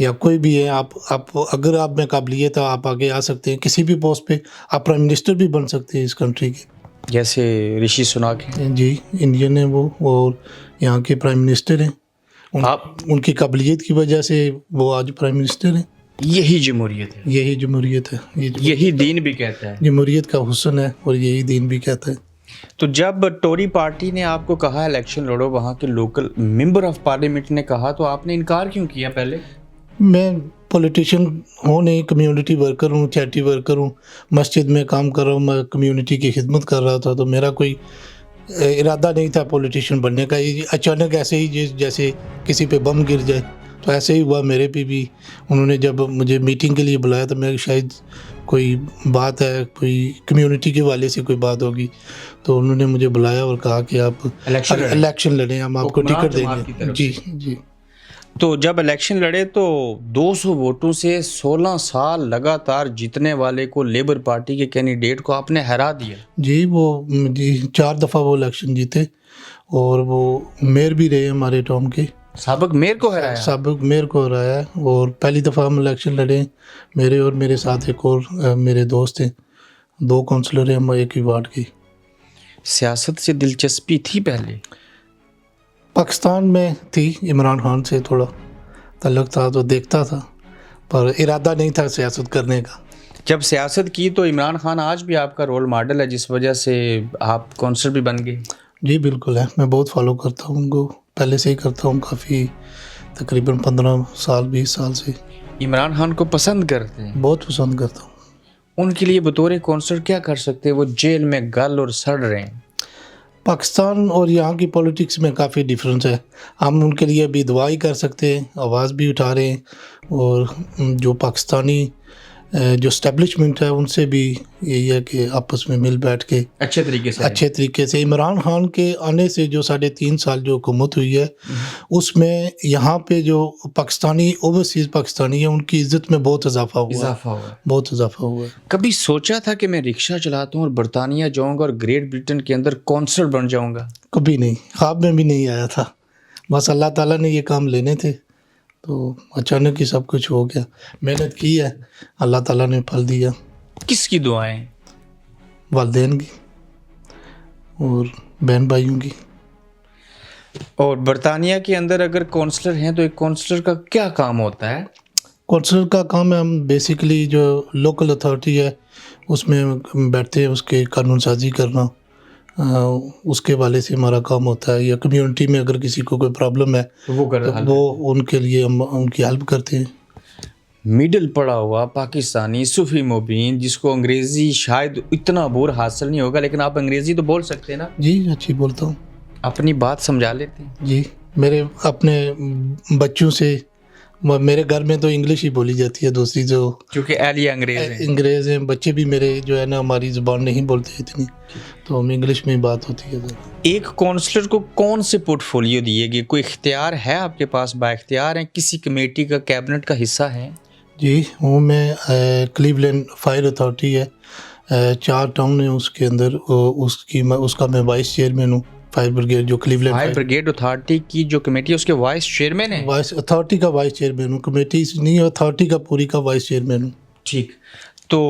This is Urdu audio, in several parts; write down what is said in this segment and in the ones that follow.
یا کوئی بھی ہے، آپ اگر آپ میں قابلیت ہے آپ آگے آ سکتے ہیں کسی بھی پوسٹ پہ، آپ پرائم منسٹر بھی بن سکتے ہیں اس کنٹری کے. جیسے رشی سناک ہیں. جی انڈین ہیں وہ، اور یہاں کے پرائم منسٹر ہیں. آپ ان کی قابلیت کی وجہ سے وہ آج پرائم منسٹر ہیں. یہی جمہوریت ہے، یہی جمہوریت ہے، یہی دین بھی کہتا ہے. جمہوریت کا حسن ہے اور یہی دین بھی کہتا ہے. تو جب ٹوری پارٹی نے آپ کو کہا الیکشن لڑو، وہاں کے لوکل ممبر آف پارلیمنٹ نے کہا، تو آپ نے انکار کیوں کیا پہلے؟ میں پولیٹیشین ہوں نہیں، کمیونٹی ورکر ہوں، چیریٹی ورکر ہوں، مسجد میں کام کر رہا ہوں، میں کمیونٹی کی خدمت کر رہا تھا. تو میرا کوئی ارادہ نہیں تھا پولیٹیشین بننے کا. یہ اچانک ایسے ہی جیسے کسی پہ بم گر جائے تو ایسے ہی ہوا میرے پہ بھی. انہوں نے جب مجھے میٹنگ کے لیے بلایا تو میں شاید کوئی بات ہے، کوئی کمیونٹی کے والے سے کوئی بات ہوگی، تو انہوں نے مجھے بلایا اور کہا کہ آپ الیکشن لڑیں، ہم آپ کو ٹکٹ دیں گے. جی جی. تو جب الیکشن لڑے تو 200 ووٹوں سے 16 سال لگاتار جیتنے والے کو، لیبر پارٹی کے کینڈیڈیٹ کو آپ نے ہرا دیا. جی وہ 4 دفعہ وہ الیکشن جیتے اور وہ میئر بھی رہے ہمارے ٹاؤن کے. سابق میئر کو ہرایا؟ سابق میئر کو ہرایا. اور پہلی دفعہ ہم الیکشن لڑے، میرے اور میرے ساتھ ایک اور میرے دوست ہیں، 2 کونسلر ہیں ہم ایک ہی وارڈ کی. سیاست سے دلچسپی تھی پہلے؟ پاکستان میں تھی، عمران خان سے تھوڑا تعلق تھا تو دیکھتا تھا، پر ارادہ نہیں تھا سیاست کرنے کا. جب سیاست کی تو عمران خان آج بھی آپ کا رول ماڈل ہے، جس وجہ سے آپ کونسلر بھی بن گئے. جی بالکل ہے، میں بہت فالو کرتا ہوں ان کو، پہلے سے ہی کرتا ہوں، کافی تقریباً 15 سال 20 سال سے. عمران خان کو پسند کرتے ہیں؟ بہت پسند کرتا ہوں. ان کے لیے بطور کونسلر کیا کر سکتے ہیں؟ وہ جیل میں گل اور سڑ رہے ہیں. پاکستان اور یہاں کی پولیٹکس میں کافی ڈیفرنس ہے. ہم ان کے لیے ابھی دعا ہی کر سکتے ہیں، آواز بھی اٹھا رہے ہیں، اور جو پاکستانی جو اسٹیبلشمنٹ ہے ان سے بھی یہی ہے کہ آپس میں مل بیٹھ کے اچھے طریقے سے عمران خان کے آنے سے جو 3.5 سال جو حکومت ہوئی ہے، اس میں یہاں پہ جو پاکستانی اوورسیز پاکستانی ہیں ان کی عزت میں بہت اضافہ ہوا ہے. بہت اضافہ ہوا ہے. کبھی سوچا تھا کہ میں رکشہ چلاتا ہوں اور برطانیہ جاؤں گا اور گریٹ برٹن کے اندر کونسلر بن جاؤں گا؟ کبھی نہیں، خواب میں بھی نہیں آیا تھا. بس اللہ تعالیٰ نے یہ کام لینے تھے تو اچانک ہی سب کچھ ہو گیا. محنت کی ہے، اللہ تعالیٰ نے پھل دیا. کس کی دعائیں؟ والدین کی اور بہن بھائیوں کی. اور برطانیہ کے اندر اگر کونسلر ہیں تو ایک کونسلر کا کیا کام ہوتا ہے؟ کونسلر کا کام ہے، ہم بیسیکلی جو لوکل اتھارٹی ہے اس میں بیٹھتے ہیں، اس کے قانون سازی کرنا، اس کے والے سے ہمارا کام ہوتا ہے. یا کمیونٹی میں اگر کسی کو کوئی پرابلم ہے تو وہ ان کے لیے ہم ان کی ہیلپ کرتے ہیں. مڈل پڑا ہوا پاکستانی صوفی مبین، جس کو انگریزی شاید اتنا عبور حاصل نہیں ہوگا، لیکن آپ انگریزی تو بول سکتے ہیں نا؟ جی اچھی بولتا ہوں. اپنی بات سمجھا لیتے ہیں؟ جی میرے اپنے بچوں سے، میرے گھر میں تو انگلش ہی بولی جاتی ہے، دوسری جو کیونکہ اہلیہ انگریز ہیں. بچے بھی میرے جو ہے نا ہماری زبان نہیں بولتے اتنی، تو ہم انگلش میں ہی بات ہوتی ہے. ایک کونسلر کو کون سے پورٹ فولیو دیے گئے؟ کوئی اختیار ہے آپ کے پاس؟ با اختیار ہیں؟ کسی کمیٹی کا، کیبنٹ کا حصہ ہیں؟ جی ہوں میں. کلیولینڈ فائر اتھارٹی ہے، 4 ٹاؤن ہیں اس کے اندر، اس کا میں وائس چیئرمین ہوں. فائر بریگیڈ جو کلیولینڈ فائر بریگیڈ اتھارٹی کی جو کمیٹی ہے اس کے وائس چیئرمین ہیں؟ وائس اتھارٹی کا وائس چیئرمین ہوں، کمیٹی نہیں، اتھارٹی کا پوری کا وائس چیئرمین ہوں. ٹھیک. تو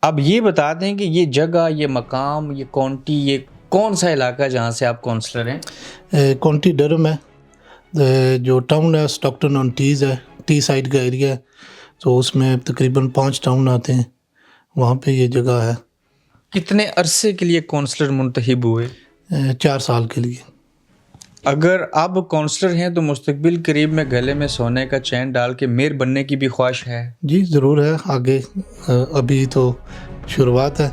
اب یہ بتا دیں کہ یہ جگہ، یہ مقام، یہ کونٹی، یہ کون سا علاقہ جہاں سے آپ کونسلر ہیں؟ کونٹی ڈرم ہے، جو ٹاؤن ہے اسٹاکٹن آن ٹیز ہے، ٹی سائڈ کا ایریا ہے، تو اس میں تقریباً 5 ٹاؤن آتے ہیں، وہاں پہ یہ جگہ ہے. کتنے عرصے کے لیے کونسلر منتخب ہوئے؟ 4 سال کے لیے. اگر اب کونسلر ہیں تو مستقبل قریب میں گلے میں سونے کا چین ڈال کے میئر بننے کی بھی خواہش ہے؟ جی ضرور ہے. آگے ابھی تو شروعات ہے،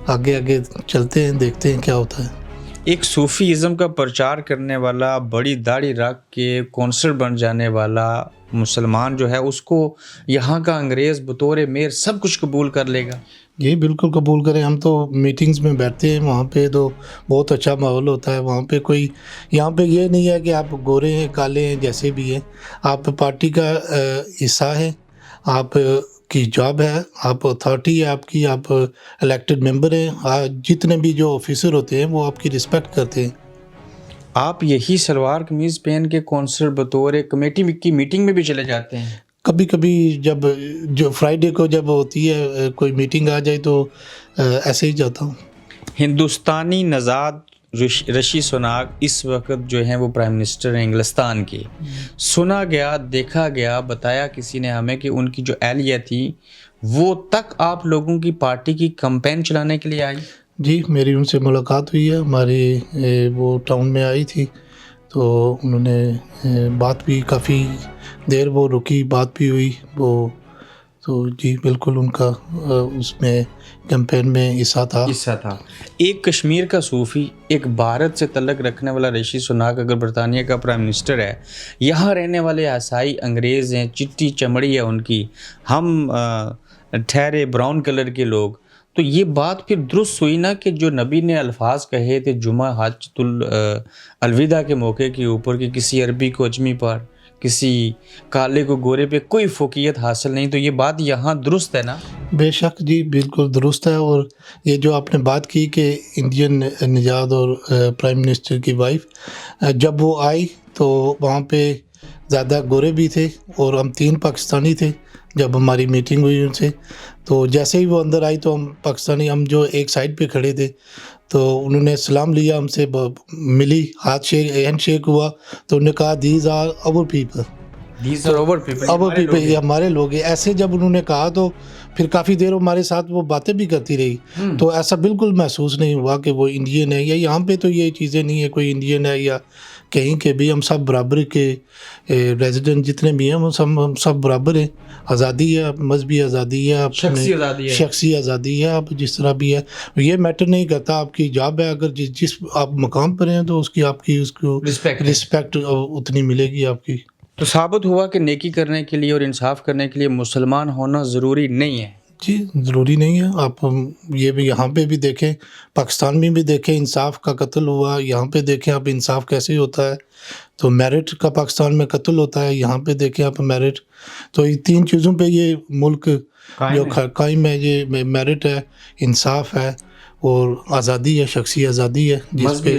آگے چلتے ہیں، دیکھتے ہیں کیا ہوتا ہے. ایک صوفی ازم کا پرچار کرنے والا، بڑی داڑھی رکھ کے کونسلر بن جانے والا مسلمان جو ہے، اس کو یہاں کا انگریز بطور میئر سب کچھ قبول کر لے گا؟ جی بالکل قبول کریں. ہم تو میٹنگز میں بیٹھتے ہیں، وہاں پہ تو بہت اچھا ماحول ہوتا ہے. وہاں پہ یہاں پہ یہ نہیں ہے کہ آپ گورے ہیں کالے ہیں جیسے بھی ہیں، آپ پارٹی کا حصہ ہیں، آپ کی جاب ہے، آپ اتھارٹی ہے آپ کی، آپ الیکٹڈ ممبر ہیں. جتنے بھی جو آفیسر ہوتے ہیں وہ آپ کی رسپیکٹ کرتے ہیں. آپ یہی سلوار قمیض پہن کے کونسل بطور کمیٹی کی میٹنگ میں بھی چلے جاتے ہیں؟ کبھی کبھی جب جو فرائیڈے کو جب ہوتی ہے کوئی میٹنگ آ جائے تو ایسے ہی جاتا ہوں. ہندوستانی نژاد رشی سناک اس وقت جو ہیں وہ پرائم منسٹر ہیں انگلستان کے. سنا گیا، دیکھا گیا، بتایا کسی نے ہمیں کہ ان کی جو اہلیہ تھی وہ تک آپ لوگوں کی پارٹی کی کمپین چلانے کے لیے آئی. جی میری ان سے ملاقات ہوئی ہے، ہمارے وہ ٹاؤن میں آئی تھی تو انہوں نے بات بھی کافی دیر وہ رکی، بات بھی ہوئی وہ. تو جی بالکل ان کا اس میں کیمپین میں حصہ تھا. ایک کشمیر کا صوفی، ایک بھارت سے تعلق رکھنے والا رشی سناک اگر برطانیہ کا پرائم منسٹر ہے، یہاں رہنے والے عیسائی انگریز ہیں، چٹی چمڑی ہے ان کی، ہم ٹھہرے براؤن کلر کے لوگ، تو یہ بات پھر درست ہوئی نا کہ جو نبی نے الفاظ کہے تھے جمعہ حجۃ الوداع کے موقع کے اوپر کہ کسی عربی کو اجمی پر، کسی کالے کو گورے پہ کوئی فوقیت حاصل نہیں، تو یہ بات یہاں درست ہے نا؟ بے شک جی بالکل درست ہے. اور یہ جو آپ نے بات کی کہ انڈین نژاد اور پرائم منسٹر کی وائف جب وہ آئی تو وہاں پہ زیادہ گورے بھی تھے اور ہم 3 پاکستانی تھے. جب ہماری میٹنگ ہوئی ان سے تو جیسے ہی وہ اندر آئی تو ہم پاکستانی، ہم جو ایک سائڈ پہ کھڑے تھے تو انہوں نے سلام لیا ہم سے، ملی، ہاتھ ہینڈ شیک ہوا تو انہوں نے کہا these are our people, our people, یہ ہمارے لوگ ہیں. ایسے جب انہوں نے کہا تو پھر کافی دیر ہمارے ساتھ وہ باتیں بھی کرتی رہی. تو ایسا بالکل محسوس نہیں ہوا کہ وہ انڈین ہے، یا یہاں پہ تو یہ چیزیں نہیں ہے کوئی انڈین ہے یا کہیں کے بھی، ہم سب برابر کے ریزیڈنٹ جتنے بھی ہیں وہ ہم سب برابر ہیں. آزادی ہے، مذہبی آزادی ہے، شخصی آزادی ہے، آپ جس طرح بھی ہے، یہ میٹر نہیں کرتا. آپ کی جاب ہے، اگر جس آپ مقام پر ہیں تو آپ کی اس کو رسپیکٹ اتنی ملے گی آپ کی. تو ثابت ہوا کہ نیکی کرنے کے لیے اور انصاف کرنے کے لیے مسلمان ہونا ضروری نہیں ہے. جی ضروری نہیں ہے. آپ یہ بھی یہاں پہ بھی دیکھیں، پاکستان میں بھی دیکھیں، انصاف کا قتل ہوا، یہاں پہ دیکھیں آپ انصاف کیسے ہوتا ہے. تو میرٹ کا پاکستان میں قتل ہوتا ہے، یہاں پہ دیکھیں آپ میرٹ. تو یہ 3 چیزوں پہ یہ ملک جو قائم ہے، یہ میرٹ ہے، انصاف ہے اور آزادی ہے، شخصی آزادی ہے، مذہبی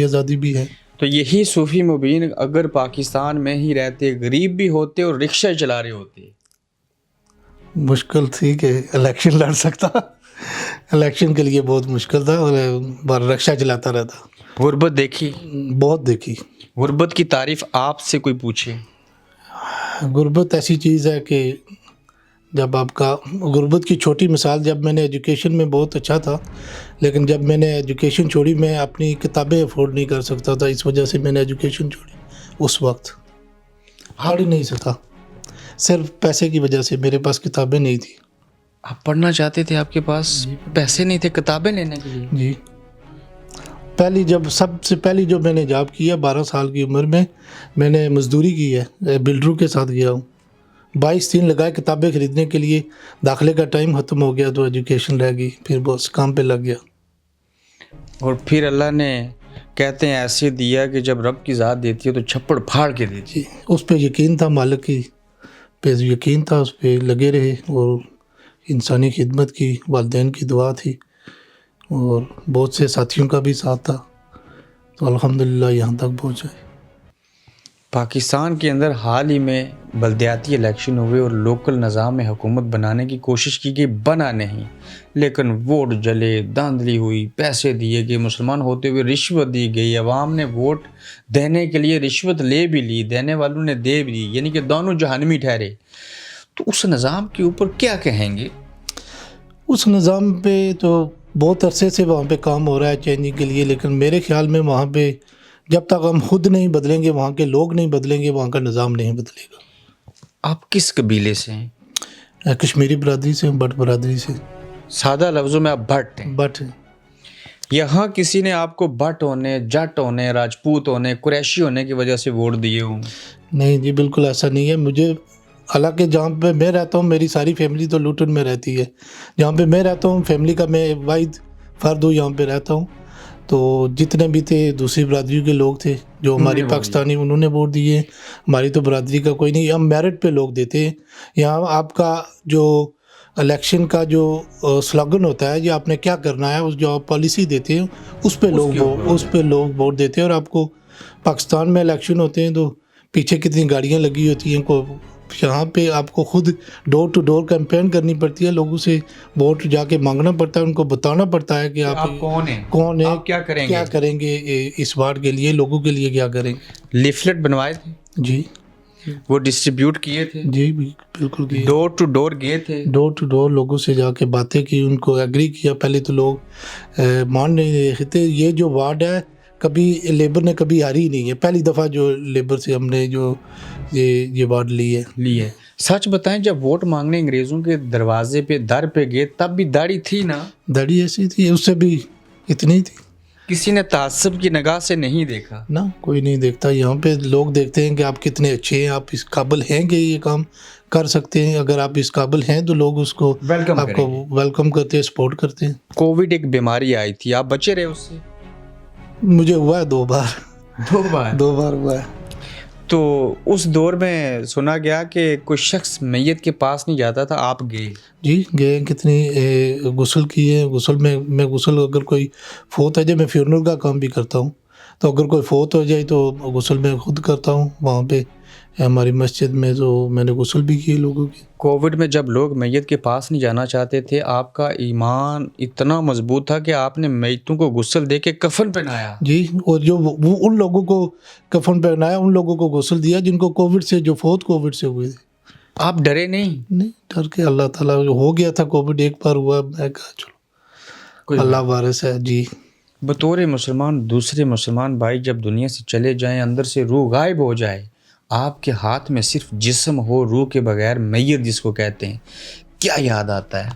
آزادی بھی ہے. تو یہی صوفی مبین اگر پاکستان میں ہی رہتے، غریب بھی ہوتے اور رکشہ چلا رہے ہوتے، مشکل تھی کہ الیکشن لڑ سکتا، الیکشن کے لیے بہت مشکل تھا اور رکشہ چلاتا رہتا. غربت دیکھی، بہت دیکھی. غربت کی تعریف آپ سے کوئی پوچھے؟ غربت ایسی چیز ہے کہ جب آپ کا غربت کی چھوٹی مثال، جب میں نے ایجوکیشن میں بہت اچھا تھا لیکن جب میں نے ایجوکیشن چھوڑی، میں اپنی کتابیں افورڈ نہیں کر سکتا تھا، اس وجہ سے میں نے ایجوکیشن چھوڑی. اس وقت پڑھ ہی نہیں سکا، صرف پیسے کی وجہ سے، میرے پاس کتابیں نہیں تھیں. آپ پڑھنا چاہتے تھے، آپ کے پاس پیسے نہیں تھے کتابیں لینے کے لیے؟ جی سب سے پہلی جو میں نے جاب کیا 12 سال کی عمر میں نے مزدوری کی ہے، بلڈروں کے ساتھ گیا ہوں. 22 دن لگائے کتابیں خریدنے کے لیے، داخلے کا ٹائم ختم ہو گیا تو ایجوکیشن رہ گئی، پھر بس کام پہ لگ گیا. اور پھر اللہ نے کہتے ہیں ایسے دیا کہ جب رب کی ذات دیتی ہے تو چھپڑ پھاڑ کے دیتی ہے. اس پہ یقین تھا، مالک کی پہ یقین تھا، اس پہ لگے رہے اور انسانی خدمت کی، والدین کی دعا تھی اور بہت سے ساتھیوں کا بھی ساتھ تھا، تو الحمدللہ یہاں تک پہنچے. پاکستان کے اندر حال ہی میں بلدیاتی الیکشن ہوئے اور لوکل نظام میں حکومت بنانے کی کوشش کی گئی، بنا نہیں، لیکن ووٹ جلے، دھاندلی ہوئی، پیسے دیے گئے، مسلمان ہوتے ہوئے رشوت دی گئی، عوام نے ووٹ دینے کے لیے رشوت لے بھی لی، دینے والوں نے دے بھی لی، یعنی کہ دونوں جہنمی ٹھہرے. تو اس نظام کے اوپر کیا کہیں گے؟ اس نظام پہ تو بہت عرصے سے وہاں پہ کام ہو رہا ہے چینجنگ کے لیے، لیکن میرے خیال میں وہاں پہ جب تک ہم خود نہیں بدلیں گے، وہاں کے لوگ نہیں بدلیں گے، وہاں کا نظام نہیں بدلے گا. آپ کس قبیلے سے ہیں؟ کشمیری برادری سے، بٹ برادری سے. سادہ لفظوں میں آپ بٹ ہیں؟ بٹ. یہاں کسی نے آپ کو بٹ ہونے، جٹ ہونے، راجپوت ہونے، قریشی ہونے کی وجہ سے ووٹ دیے ہوں؟ نہیں جی بالکل ایسا نہیں ہے. مجھے حالانکہ جہاں پہ میں رہتا ہوں میری ساری فیملی تو لوٹن میں رہتی ہے، جہاں پہ میں رہتا ہوں فیملی کا میں واحد فرد ہوں، یہاں پہ رہتا ہوں. تو جتنے بھی تھے دوسری برادریوں کے لوگ تھے جو ہماری پاکستانی، انہوں نے ووٹ دیے. ہماری تو برادری کا کوئی نہیں، ہم میرٹ پہ لوگ دیتے ہیں. یہاں آپ کا جو الیکشن کا جو سلوگن ہوتا ہے، یہ آپ نے کیا کرنا ہے، اس جو آپ پالیسی دیتے ہیں اس پہ لوگ ووٹ دیتے ہیں. اور آپ کو پاکستان میں الیکشن ہوتے ہیں تو پیچھے کتنی گاڑیاں لگی ہوتی ہیں، یہاں پہ آپ کو خود ڈور ٹو ڈور کیمپین کرنی پڑتی ہے، لوگوں سے ووٹ جا کے مانگنا پڑتا ہے، ان کو بتانا پڑتا ہے کہ آپ کون ہیں، کیا کریں گے اس وارڈ کے لیے، لوگوں کے لیے کیا کریں گے. لیفلیٹ بنوائے تھے جی، وہ ڈسٹریبیوٹ کیے تھے. جی بالکل کیے. ڈور ٹو ڈور گئے تھے. ڈور ٹو ڈور لوگوں سے جا کے باتیں کی، ان کو ایگری کیا. پہلے تو لوگ مان نہیں رہے تھے. یہ جو وارڈ ہے کبھی لیبر نے کبھی ہاری نہیں ہے، پہلی دفعہ جو لیبر سے ہم نے جو یہ وارڈ لی ہے. سچ بتائیں، جب ووٹ مانگنے انگریزوں کے دروازے پہ در پہ گئے تب بھی داڑھی تھی نا؟ داڑھی ایسی تھی، اس سے بھی اتنی تھی. کسی نے تعصب کی نگاہ سے نہیں دیکھا نا، کوئی نہیں دیکھتا. یہاں پہ لوگ دیکھتے ہیں کہ آپ کتنے اچھے ہیں، آپ اس قابل ہیں کہ یہ کام کر سکتے ہیں. اگر آپ اس قابل ہیں تو لوگ اس کو آپ کو ویلکم کرتے ہیں، سپورٹ کرتے ہیں. کووڈ ایک بیماری آئی تھی، آپ بچے رہے اس سے؟ مجھے ہوا ہے 2 بار ہوا ہے. تو اس دور میں سنا گیا کہ کوئی شخص میت کے پاس نہیں جاتا تھا، آپ گئے؟ جی گئے. کتنی غسل کیے. غسل میں غسل اگر کوئی فوت ہو جائے، میں فیورنل کا کام بھی کرتا ہوں، تو اگر کوئی فوت ہو جائے تو غسل میں خود کرتا ہوں. وہاں پہ ہماری مسجد میں تو میں نے غسل بھی کیے لوگوں کی. کووڈ میں جب لوگ میت کے پاس نہیں جانا چاہتے تھے، آپ کا ایمان اتنا مضبوط تھا کہ آپ نے میتوں کو غسل دے کے کفن پہنایا. جی، اور جو وہ ان لوگوں کو کفن پہنایا، ان لوگوں کو غسل دیا جن کو کووڈ سے، جو فوت کووڈ سے ہوئے تھے. آپ ڈرے نہیں؟ نہیں ڈر کے. اللہ تعالیٰ ہو گیا تھا کووڈ ایک بار ہوا، میں کہا چلو اللہ وارث ہے. جی، بطور مسلمان دوسرے مسلمان بھائی جب دنیا سے چلے جائیں، اندر سے روح غائب ہو جائے، آپ کے ہاتھ میں صرف جسم ہو، روح کے بغیر میت جس کو کہتے ہیں، کیا یاد آتا ہے؟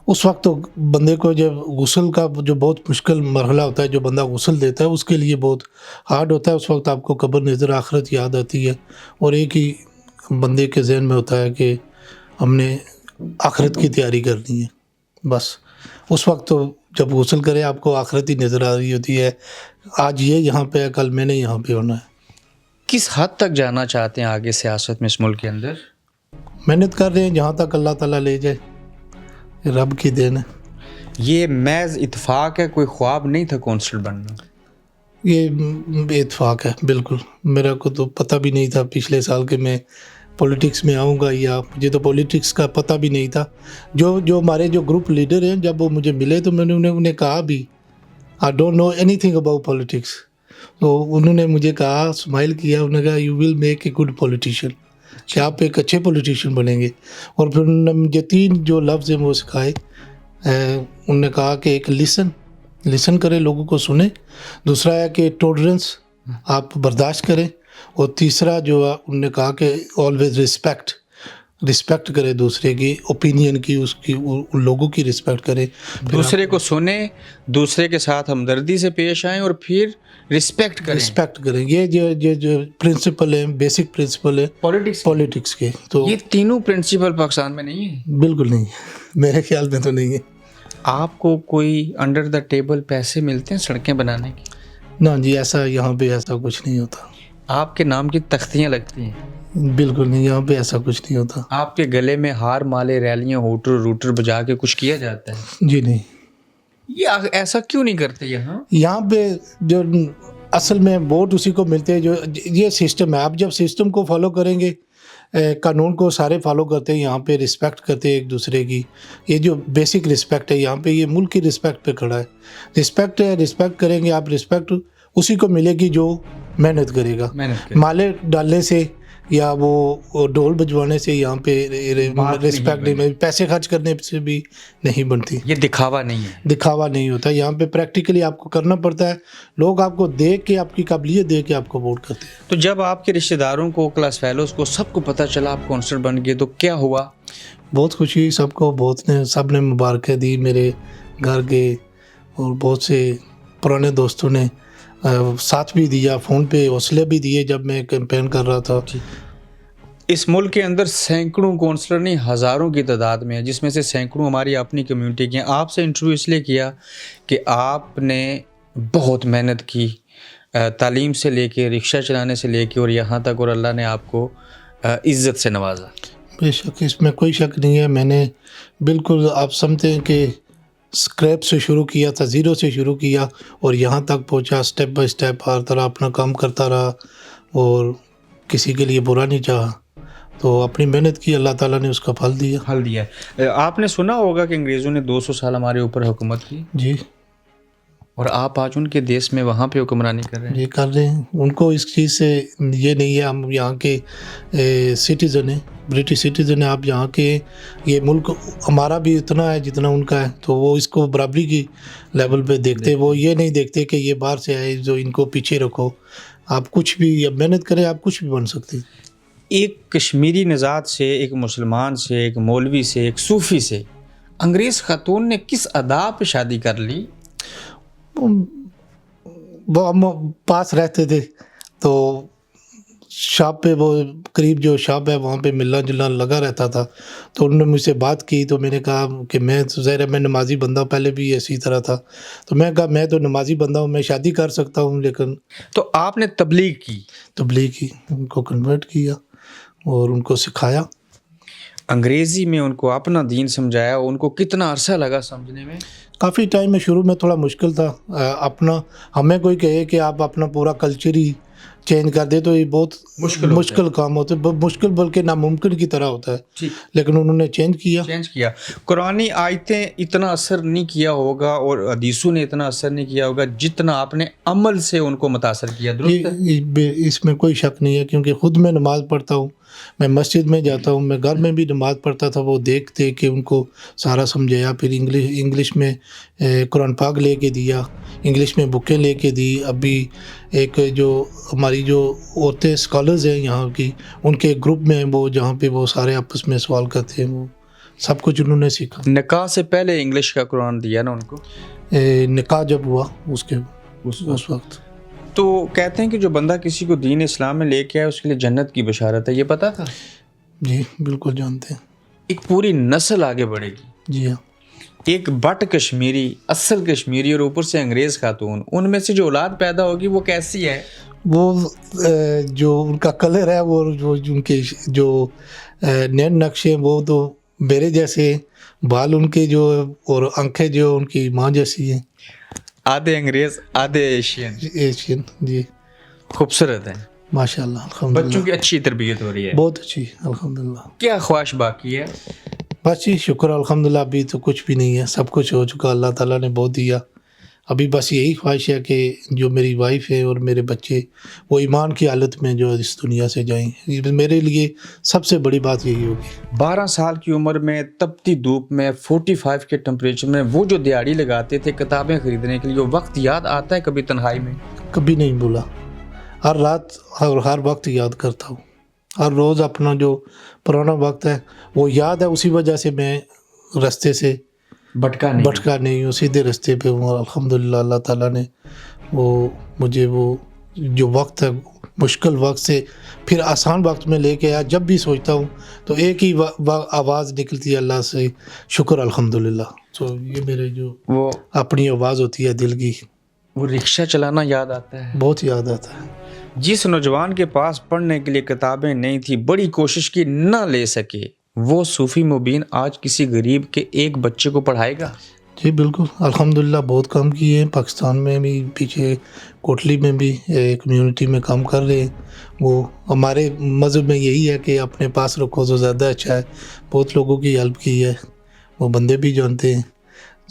اس وقت تو بندے کو جب غسل کا جو بہت مشکل مرحلہ ہوتا ہے، جو بندہ غسل دیتا ہے اس کے لیے بہت ہارڈ ہوتا ہے. اس وقت آپ کو قبر نظر، آخرت یاد آتی ہے، اور ایک ہی بندے کے ذہن میں ہوتا ہے کہ ہم نے آخرت کی تیاری کرنی ہے. بس اس وقت تو جب غسل کرے آپ کو آخرت ہی نظر آ رہی ہوتی ہے. آج یہ یہاں پہ ہے، کل میں نے یہاں پہ ہونا ہے. کس حد تک جانا چاہتے ہیں آگے سیاست میں اس ملک کے اندر؟ محنت کر رہے ہیں جہاں تک اللہ تعالیٰ لے جائے، رب کی دین ہے. یہ محض اتفاق ہے، کوئی خواب نہیں تھا کونسلر بننا؟ یہ بے اتفاق ہے بالکل. میرا کو تو پتہ بھی نہیں تھا پچھلے سال کہ میں پولیٹکس میں آؤں گا، یا مجھے تو پولیٹکس کا پتہ بھی نہیں تھا. جو ہمارے جو گروپ لیڈر ہیں، جب وہ مجھے ملے تو میں نے انہیں کہا بھی I don't know anything about politics. تو انہوں نے مجھے کہا، اسمائل کیا، انہوں نے کہا you will make a good politician, کہ آپ ایک اچھے پولیٹیشین بنیں گے. اور پھر انہوں نے مجھے 3 جو لفظ ہیں وہ سکھائے. انہوں نے کہا کہ ایک لسن کریں، لوگوں کو سنیں. دوسرا ہے کہ ٹولرنس، آپ برداشت کریں. اور تیسرا جو انہوں نے کہا کہ آلویز رسپیکٹ کرے دوسرے کی اوپینین کی، اس کی، ان لوگوں کی رسپیکٹ کرے. دوسرے کو سنیں، دوسرے کے ساتھ ہمدردی سے پیش آئیں، اور پھر رسپیکٹ کریں. یہ جو پرنسپل ہیں، بیسک پرنسپل ہے پولیٹکس کے. تو یہ تینوں پرنسپل پاکستان میں نہیں ہیں؟ بالکل نہیں ہے، میرے خیال میں تو نہیں ہے. آپ کو کوئی انڈر دا ٹیبل پیسے ملتے ہیں سڑکیں بنانے کے؟ نہ جی، ایسا یہاں پہ ایسا کچھ نہیں ہوتا. آپ کے نام کی تختیاں لگتی ہیں؟ بالکل نہیں، یہاں پہ ایسا کچھ نہیں ہوتا. آپ کے گلے میں ہار مالے، ریلیاں، روٹر بجا کے کچھ کیا جاتا ہے؟ جی نہیں. یہ ایسا کیوں نہیں کرتے یہاں پہ جو اصل میں ووٹ اسی کو ملتے ہیں جو یہ سسٹم ہے. آپ جب سسٹم کو فالو کریں گے، قانون کو سارے فالو کرتے ہیں، یہاں پہ رسپیکٹ کرتے ہیں ایک دوسرے کی. یہ جو بیسک رسپیکٹ ہے یہاں پہ، یہ ملک کی رسپیکٹ پہ کھڑا ہے. رسپیکٹ ہے، رسپیکٹ کریں گے آپ. رسپیکٹ اسی کو ملے گی جو محنت کرے گا. مالے ڈالنے سے یا وہ ڈھول بجوانے سے یہاں پہ رسپیکٹ نہیں، پیسے خرچ کرنے سے بھی نہیں بنتی. یہ دکھاوا نہیں ہے، دکھاوا نہیں ہوتا. یہاں پہ پریکٹیکلی آپ کو کرنا پڑتا ہے. لوگ آپ کو دیکھ کے، آپ کی قابلیت دیکھ کے آپ کو ووٹ کرتے ہیں. تو جب آپ کے رشتہ داروں کو، کلاس فیلوز کو، سب کو پتہ چلا آپ کونسلر بن گئے تو کیا ہوا؟ بہت خوشی سب کو، سب نے مبارکیں دی. میرے گھر گئے اور بہت سے پرانے دوستوں نے ساتھ بھی دیا، فون پہ حوصلے بھی دیے جب میں کیمپین کر رہا تھا. اس ملک کے اندر سینکڑوں کونسلر نہیں، ہزاروں کی تعداد میں ہے، جس میں سے سینکڑوں ہماری اپنی کمیونٹی کی ہیں. آپ سے انٹرویو اس لیے کیا کہ آپ نے بہت محنت کی، تعلیم سے لے کے، رکشہ چلانے سے لے کے، اور یہاں تک، اور اللہ نے آپ کو عزت سے نوازا. بے شک اس میں کوئی شک نہیں ہے. میں نے بالکل آپ سمجھتے ہیں کہ اسکریپ سے شروع کیا تھا, زیرو سے شروع کیا اور یہاں تک پہنچا. اسٹیپ بائی اسٹیپ ہر طرح اپنا کام کرتا رہا اور کسی کے لیے برا نہیں چاہا. تو اپنی محنت کی, اللہ تعالیٰ نے اس کا پھل دیا. آپ نے سنا ہوگا کہ انگریزوں نے 200 سال ہمارے اوپر حکومت کی, جی اور آپ آج ان کے دیش میں وہاں پہ حکمرانی کر رہے ہیں. یہ کر رہے ہیں. ان کو اس چیز سے یہ نہیں ہے, ہم یہاں کے سٹیزن ہیں, برٹش سٹیزن ہیں, آپ یہاں کے ہیں. یہ ملک ہمارا بھی اتنا ہے جتنا ان کا ہے, تو وہ اس کو برابری کی لیول پہ دیکھتے. وہ یہ نہیں دیکھتے کہ یہ باہر سے آئے جو ان کو پیچھے رکھو. آپ کچھ بھی محنت کریں, آپ کچھ بھی بن سکتے ہیں. ایک کشمیری نژاد سے, ایک مسلمان سے, ایک مولوی سے, ایک صوفی سے انگریز خاتون نے کس ادا پہ شادی کر لی؟ وہ ہم پاس رہتے تھے تو شاپ پہ, وہ قریب جو شاپ ہے وہاں پہ ملنا جلنا لگا رہتا تھا. تو انہوں نے مجھ سے بات کی تو میں نے کہا کہ میں ظاہر ہے میں نمازی بندہ ہوں, پہلے بھی اسی طرح تھا. تو میں کہا میں تو نمازی بندہ ہوں, میں شادی کر سکتا ہوں. لیکن تو آپ نے تبلیغ کی, ان کو کنورٹ کیا اور ان کو سکھایا. انگریزی میں ان کو اپنا دین سمجھایا. ان کو کتنا عرصہ لگا سمجھنے میں؟ کافی ٹائم میں, شروع میں تھوڑا مشکل تھا. اپنا ہمیں کوئی کہے کہ آپ اپنا پورا کلچر ہی چینج کر دے تو یہ بہت مشکل کام ہوتا ہے. مشکل بلکہ ناممکن کی طرح ہوتا ہے. لیکن انہوں نے چینج کیا. قرآنی آیتیں اتنا اثر نہیں کیا ہوگا اور حدیثوں نے اتنا اثر نہیں کیا ہوگا جتنا آپ نے عمل سے ان کو متاثر کیا. درست؟ اس میں کوئی شک نہیں ہے, کیونکہ خود میں نماز پڑھتا ہوں, میں مسجد میں جاتا ہوں, میں گھر میں بھی نماز پڑھتا تھا. وہ دیکھتے کہ ان کو سارا سمجھایا. پھر انگلش میں قرآن پاک لے کے دیا, انگلش میں بکیں لے کے دی. ابھی ایک جو ہماری جو عورتیں اسکالرز ہیں یہاں کی, ان کے گروپ میں وہ جہاں پہ وہ سارے آپس میں سوال کرتے ہیں, وہ سب کچھ انہوں نے سیکھا. نکاح سے پہلے انگلش کا قرآن دیا نا ان کو؟ نکاح جب ہوا اس وقت. تو کہتے ہیں کہ جو بندہ کسی کو دین اسلام میں لے کے آئے اس کے لیے جنت کی بشارت ہے. یہ پتہ تھا؟ جی بالکل جانتے ہیں. ایک پوری نسل آگے بڑھے گی. جی ہاں. ایک بٹ کشمیری, اصل کشمیری, اور اوپر سے انگریز خاتون, ان میں سے جو اولاد پیدا ہوگی وہ کیسی ہے؟ وہ جو ان کا کلر ہے, وہ ان کے جو نین نقش ہیں وہ تو میرے جیسے, بال ان کے جو, اور آنکھیں جو ان کی ماں جیسی ہیں. آدھے انگریز آدھے ایشین. جی خوبصورت ہیں ماشاء اللہ. الحمدللہ بچوں کی اچھی تربیت ہو رہی ہے. بہت اچھی الحمدللہ. کیا خواہش باقی ہے؟ بس جی شکر الحمدللہ. ابھی تو کچھ بھی نہیں ہے, سب کچھ ہو چکا, اللہ تعالیٰ نے بہت دیا. ابھی بس یہی خواہش ہے کہ جو میری وائف ہے اور میرے بچے وہ ایمان کی حالت میں جو اس دنیا سے جائیں. میرے لیے سب سے بڑی بات یہی ہوگی. 12 سال کی عمر میں, تپتی دھوپ میں, 45 کے ٹمپریچر میں, وہ جو دیہڑی لگاتے تھے کتابیں خریدنے کے لیے, وہ وقت یاد آتا ہے کبھی تنہائی میں؟ کبھی نہیں بھولا. ہر رات اور ہر وقت یاد کرتا ہوں. ہر روز اپنا جو پرانا وقت ہے وہ یاد ہے. اسی وجہ سے میں رستے سے بھٹکا نہیں ہوں, سیدھے رستے پہ ہوں. الحمدللہ اللہ تعالیٰ نے وہ مجھے وہ جو وقت ہے مشکل وقت سے پھر آسان وقت میں لے کے آیا. جب بھی سوچتا ہوں تو ایک ہی آواز نکلتی ہے اللہ سے, شکر الحمدللہ. تو یہ میرے جو وہ اپنی آواز ہوتی ہے دل کی. وہ رکشہ چلانا یاد آتا ہے. بہت یاد آتا ہے. جس نوجوان کے پاس پڑھنے کے لیے کتابیں نہیں تھی, بڑی کوشش کی, نہ لے سکے, وہ صوفی مبین آج کسی غریب کے ایک بچے کو پڑھائے گا؟ جی بالکل الحمدللہ. بہت کام کیے ہیں, پاکستان میں بھی, پیچھے کوٹلی میں بھی کمیونٹی میں کام کر رہے ہیں. وہ ہمارے مذہب میں یہی ہے کہ اپنے پاس رکھو تو زیادہ اچھا ہے. بہت لوگوں کی ہیلپ کی ہے, وہ بندے بھی جانتے ہیں.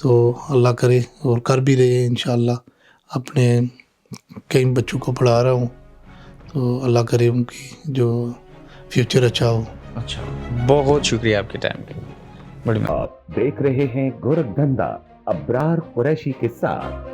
تو اللہ کرے اور کر بھی رہے ہیں انشاءاللہ. اپنے کئی بچوں کو پڑھا رہا ہوں, تو اللہ کرے ان کی جو فیوچر اچھا ہو. اچھا, بہت شکریہ آپ کے ٹائم کے لیے. بڑی آپ دیکھ رہے ہیں گورکھ دھندا ابرار قریشی کے ساتھ.